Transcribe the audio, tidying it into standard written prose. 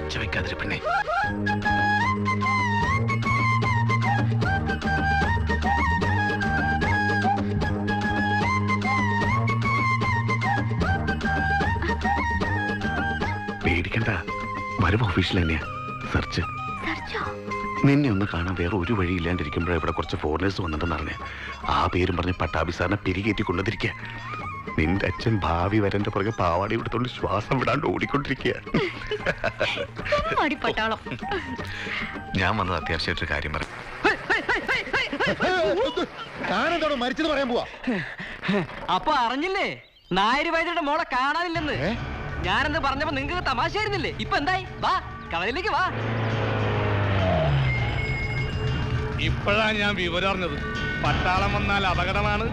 ഉച്ച വെക്കാതിരി പെണ്ണെ. പേടിക്കണ്ട, വരും ഓഫീസിൽ തന്നെയാ. സെർച്ച് നിന്നെ ഒന്ന് കാണാൻ വേറെ ഒരു വഴി ഇല്ലാണ്ടിരിക്കുമ്പോഴാണ് ഇവിടെ കുറച്ച് ഫോറിനേഴ്സ് വന്നിട്ടെന്ന് അറിഞ്ഞ. ആ പേരും പറഞ്ഞ് പട്ടാഭി സാറിനെ പെരുകേറ്റി കൊണ്ടുവന്നിരിക്കുക. നിന്റെ അച്ഛൻ ഭാവി വരന്റെ പുറകെ പാവാടി എടുത്തോണ്ട് ശ്വാസം വിടാണ്ട് ഓടിക്കൊണ്ടിരിക്കുക. ഞാൻ വന്നത് അത്യാവശ്യമായിട്ടൊരു കാര്യം പറയാം. താനെന്താണോ മരിച്ചത് പറയാൻ പോവാ? അപ്പൊ അറിഞ്ഞില്ലേ നായര് വൈദ്യരുടെ മോളെ കാണാനില്ലെന്ന്? ഞാനെന്ന് പറഞ്ഞപ്പോ നിങ്ങൾക്ക് തമാശയായിരുന്നില്ലേ? ഇപ്പൊ എന്തായി? വാ കവലയിലേക്ക് വാ. ഇപ്പോഴാണ് ഞാൻ വിവരം അറിഞ്ഞത്. പട്ടാളം വന്നാൽ അപകടമാണ്.